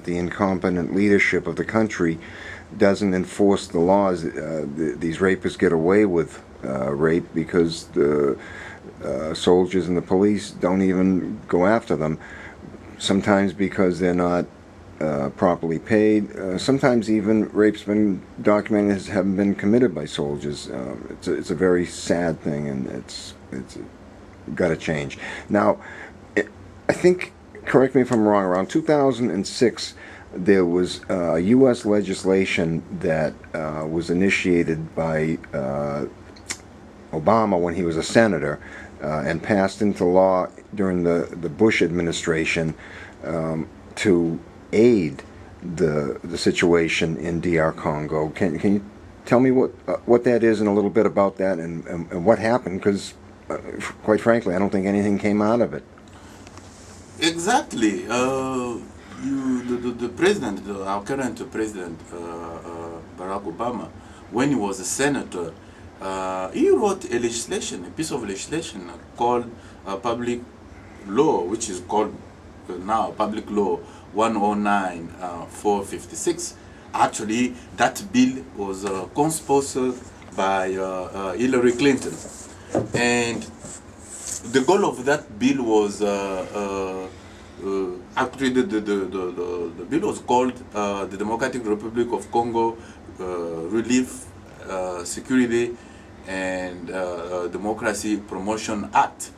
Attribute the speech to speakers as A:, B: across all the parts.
A: the incompetent leadership of the country doesn't enforce the laws. These rapists get away with rape because the soldiers and the police don't even go after them. Sometimes because they're not properly paid. Sometimes even rapes been documented as having been committed by soldiers. It's a very sad thing, and it's got to change. Now, I think, correct me if I'm wrong, around 2006, there was U.S. legislation that was initiated by Obama when he was a senator and passed into law during the Bush administration to aid the situation in DR Congo. Can you tell me what that is and a little bit about that and what happened? Because quite frankly, I don't think anything came out of it.
B: Exactly. The president, our current president, Barack Obama, when he was a senator, he wrote a piece of legislation called public law, which is called now Public Law 109/456. Actually, that bill was co-sponsored by Hillary Clinton, and the goal of that bill was actually the bill was called the Democratic Republic of Congo Relief, Security and Democracy Promotion Act,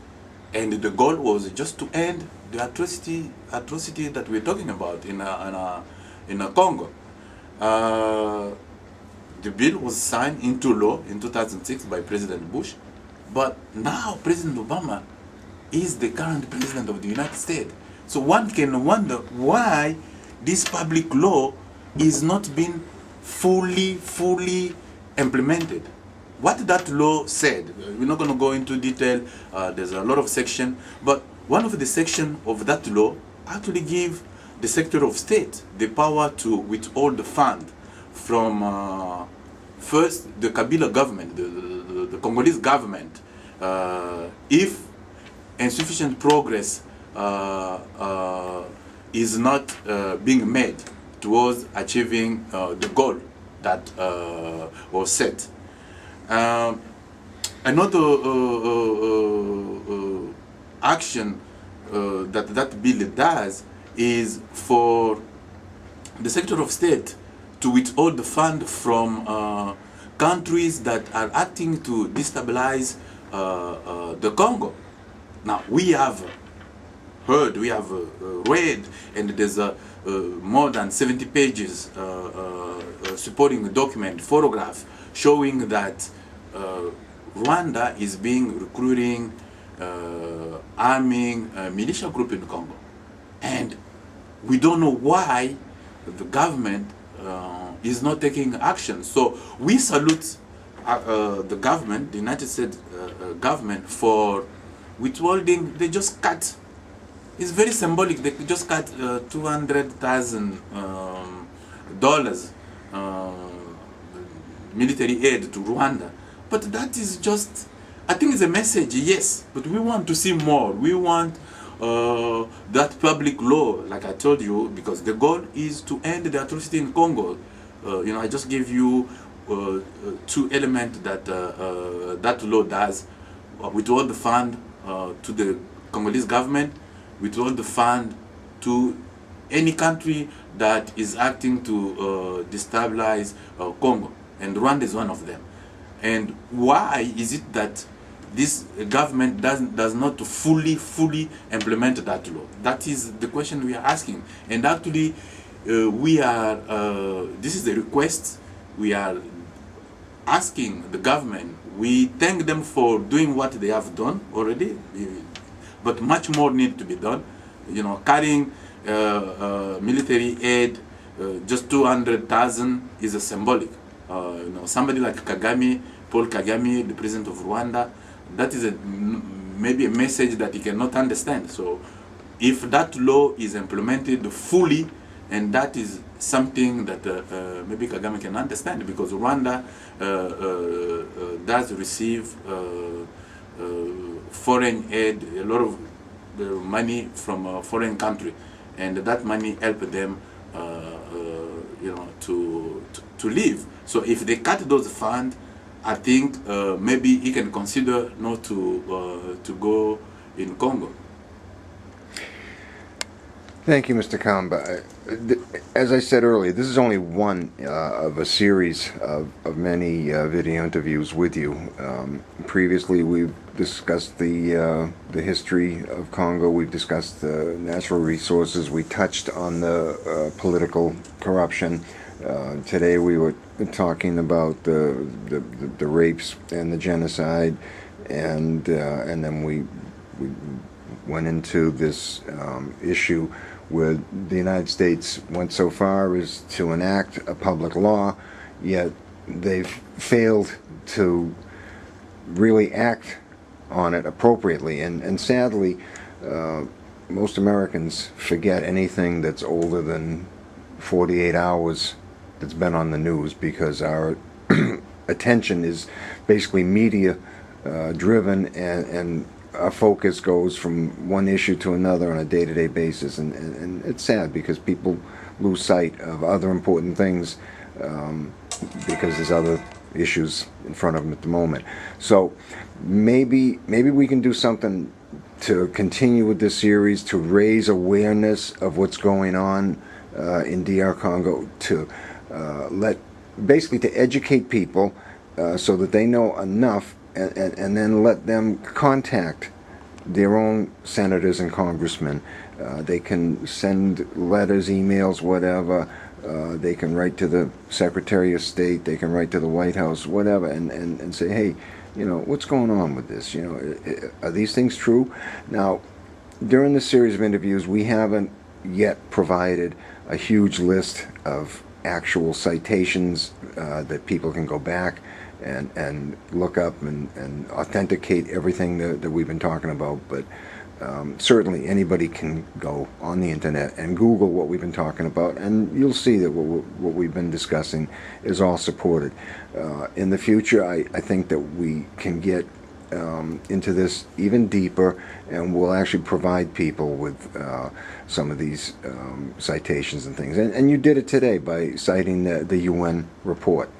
B: and the goal was just to end the atrocity that we're talking about in Congo. The bill was signed into law in 2006 by President Bush, but now President Obama is the current president of the United States. So one can wonder why this public law is not being fully implemented. What that law said, we're not going to go into detail, there's a lot of section, but one of the sections of that law actually give the Secretary of State the power to withhold the fund from first the Kabila government, the Congolese government, if insufficient progress is not being made towards achieving the goal that was set. Another action that bill does is for the Secretary of State to withhold the fund from countries that are acting to destabilize the Congo. Now, we have heard, we have read, and there's more than 70 pages supporting a document, photograph, showing that Rwanda is being recruiting, arming a militia group in Congo. And we don't know why the government is not taking action. So we salute the government, the United States government, for withholding. They just cut. It's very symbolic. They just cut $200,000 military aid to Rwanda. But that is just, I think it's a message, yes, but we want to see more. We want that public law, like I told you, because the goal is to end the atrocity in Congo. I just gave you two elements that that law does. Withhold the fund to the Congolese government, withhold the fund to any country that is acting to destabilize Congo, and Rwanda is one of them. And why is it that this government does not fully implement that law? That is the question we are asking. And actually, we are. This is the request we are asking the government. We thank them for doing what they have done already, but much more need to be done. Carrying military aid, just 200,000 is a symbolic. Somebody like Paul Kagame, the president of Rwanda, that is maybe a message that he cannot understand. So if that law is implemented fully, and that is something that maybe Kagame can understand, because Rwanda does receive foreign aid, a lot of money from a foreign country, and that money help them to live. So if they cut those funds, I think maybe he can consider not to go in Congo.
A: Thank you, Mr. Kamba. As I said earlier, this is only one of a series of many video interviews with you. Previously, we've discussed the history of Congo. We've discussed the natural resources. We touched on the political corruption. Today, we were talking about the rapes and the genocide, and then we went into this issue where the United States went so far as to enact a public law, yet they've failed to really act on it appropriately. And sadly, most Americans forget anything that's older than 48 hours that's been on the news, because our attention is basically media driven, and our focus goes from one issue to another on a day-to-day basis, and it's sad because people lose sight of other important things because there's other issues in front of them at the moment. So maybe we can do something to continue with this series, to raise awareness of what's going on in DR Congo, to basically to educate people so that they know enough, and then let them contact their own senators and congressmen. They can send letters, emails, whatever. They can write to the Secretary of State. They can write to the White House, whatever, and say, hey, what's going on with this? Are these things true? Now, during this series of interviews, we haven't yet provided a huge list of actual citations that people can go back and look up and authenticate everything that we've been talking about. But certainly anybody can go on the internet and Google what we've been talking about, and you'll see that what we've been discussing is all supported. In the future, I think that we can get into this even deeper, and we'll actually provide people with some of these citations and things. And you did it today by citing the UN report.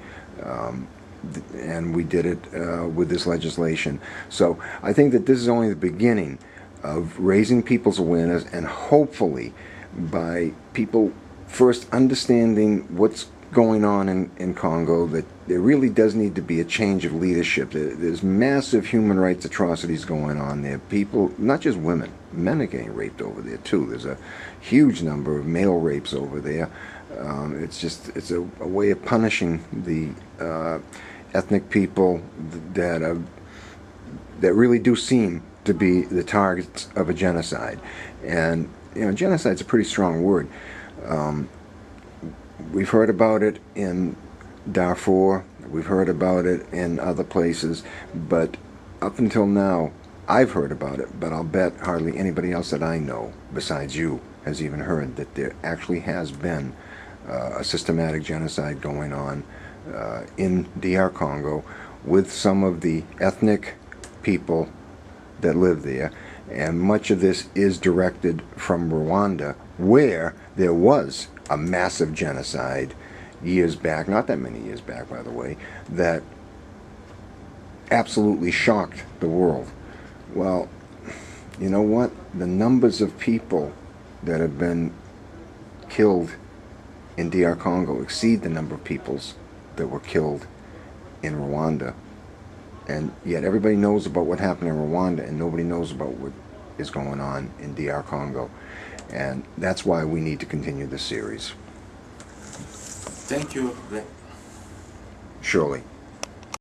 A: And we did it with this legislation. So I think that this is only the beginning of raising people's awareness, and hopefully by people first understanding what's going on in Congo, that there really does need to be a change of leadership. There's massive human rights atrocities going on there. People, not just women, men are getting raped over there too. There's a huge number of male rapes over there. It's a way of punishing the ethnic people that really do seem to be the targets of a genocide. And genocide's a pretty strong word. We've heard about it in Darfur, we've heard about it in other places, but up until now, I've heard about it, but I'll bet hardly anybody else that I know, besides you, has even heard that there actually has been a systematic genocide going on in DR Congo with some of the ethnic people that live there. And much of this is directed from Rwanda, where there was a massive genocide years back, not that many years back, by the way, that absolutely shocked the world. Well, you know what? The numbers of people that have been killed in DR Congo exceed the number of peoples that were killed in Rwanda. And yet everybody knows about what happened in Rwanda, and nobody knows about what is going on in DR Congo. And that's why we need to continue this series.
B: Thank you.
A: Surely.